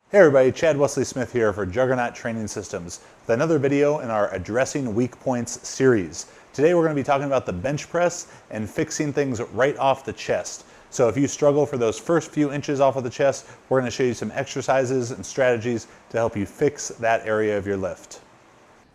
Hey everybody, Chad Wesley Smith here for Juggernaut Training Systems with another video in our Addressing Weak Points series. Today we're going to be talking about the bench press and fixing things right off the chest. So if you struggle for those first few inches off of the chest, we're going to show you some exercises and strategies to help you fix that area of your lift.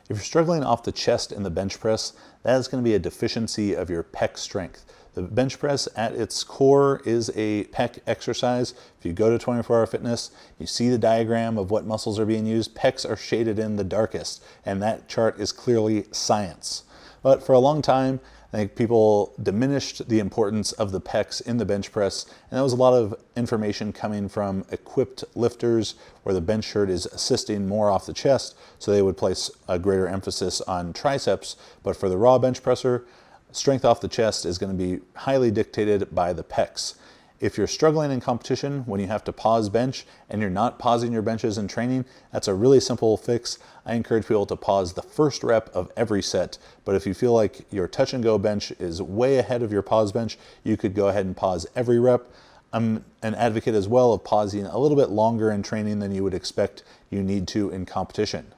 If you're struggling off the chest in the bench press, that is going to be a deficiency of your pec strength. The bench press at its core is a pec exercise. If you go to 24-Hour Fitness, you see the diagram of what muscles are being used. Pecs are shaded in the darkest, and that chart is clearly science. But for a long time, I think people diminished the importance of the pecs in the bench press, and that was a lot of information coming from equipped lifters where the bench shirt is assisting more off the chest, so they would place a greater emphasis on triceps. But for the raw bench presser, strength off the chest is going to be highly dictated by the pecs. If you're struggling in competition when you have to pause bench and you're not pausing your benches in training, that's a really simple fix. I encourage people to pause the first rep of every set, but if you feel like your touch and go bench is way ahead of your pause bench, you could go ahead and pause every rep. I'm an advocate as well of pausing a little bit longer in training than you would expect you need to in competition.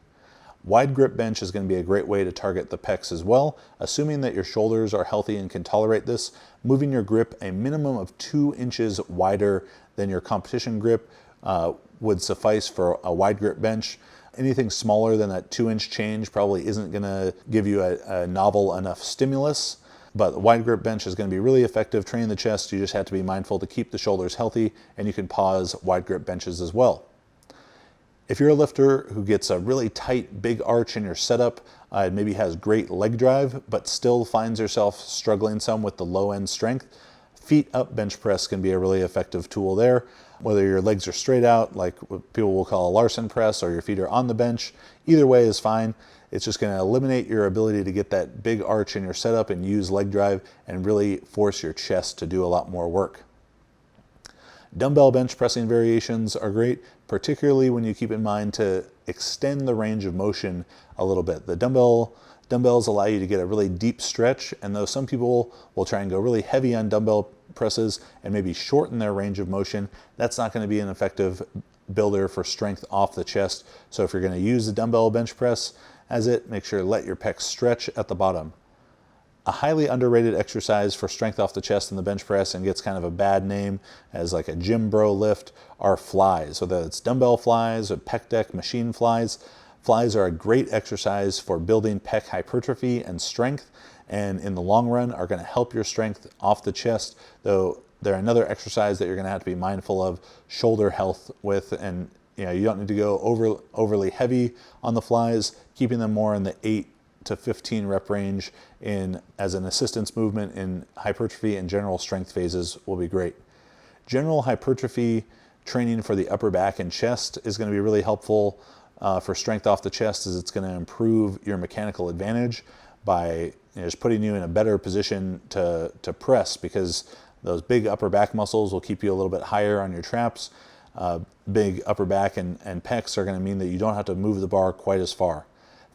Wide grip bench is going to be a great way to target the pecs as well. Assuming that your shoulders are healthy and can tolerate this, moving your grip a minimum of 2 inches wider than your competition grip would suffice for a wide grip bench. Anything smaller than that 2-inch change probably isn't going to give you a novel enough stimulus. But the wide grip bench is going to be really effective training the chest. You just have to be mindful to keep the shoulders healthy, and you can pause wide grip benches as well. If you're a lifter who gets a really tight, big arch in your setup, maybe has great leg drive, but still finds yourself struggling some with the low end strength, feet up bench press can be a really effective tool there. Whether your legs are straight out, like what people will call a Larson press, or your feet are on the bench, either way is fine. It's just going to eliminate your ability to get that big arch in your setup and use leg drive and really force your chest to do a lot more work. Dumbbell bench pressing variations are great, particularly when you keep in mind to extend the range of motion a little bit. The dumbbells allow you to get a really deep stretch, and though some people will try and go really heavy on dumbbell presses and maybe shorten their range of motion, that's not going to be an effective builder for strength off the chest. So if you're going to use the dumbbell bench press as it, make sure to let your pecs stretch at the bottom. A highly underrated exercise for strength off the chest in the bench press, and gets kind of a bad name as like a gym bro lift, are flies. Whether it's dumbbell flies or pec deck machine flies. Flies are a great exercise for building pec hypertrophy and strength, and in the long run are going to help your strength off the chest, though they're another exercise that you're going to have to be mindful of shoulder health with, and you don't need to go overly heavy on the flies. Keeping them more in the 8 to 15 rep range as an assistance movement in hypertrophy and general strength phases will be great. General hypertrophy training for the upper back and chest is going to be really helpful for strength off the chest, as it's going to improve your mechanical advantage by just putting you in a better position to press, because those big upper back muscles will keep you a little bit higher on your traps. Big upper back and pecs are going to mean that you don't have to move the bar quite as far.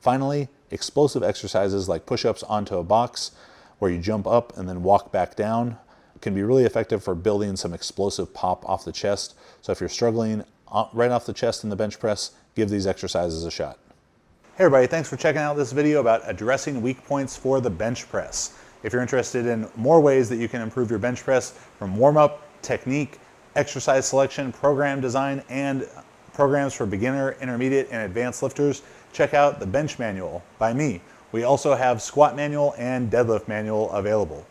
Finally, explosive exercises like push-ups onto a box, where you jump up and then walk back down, can be really effective for building some explosive pop off the chest. So if you're struggling right off the chest in the bench press, give these exercises a shot. Hey everybody, thanks for checking out this video about addressing weak points for the bench press. If you're interested in more ways that you can improve your bench press, from warm-up, technique, exercise selection, program design, and programs for beginner, intermediate, and advanced lifters, check out the Bench Manual by me. We also have Squat Manual and Deadlift Manual available.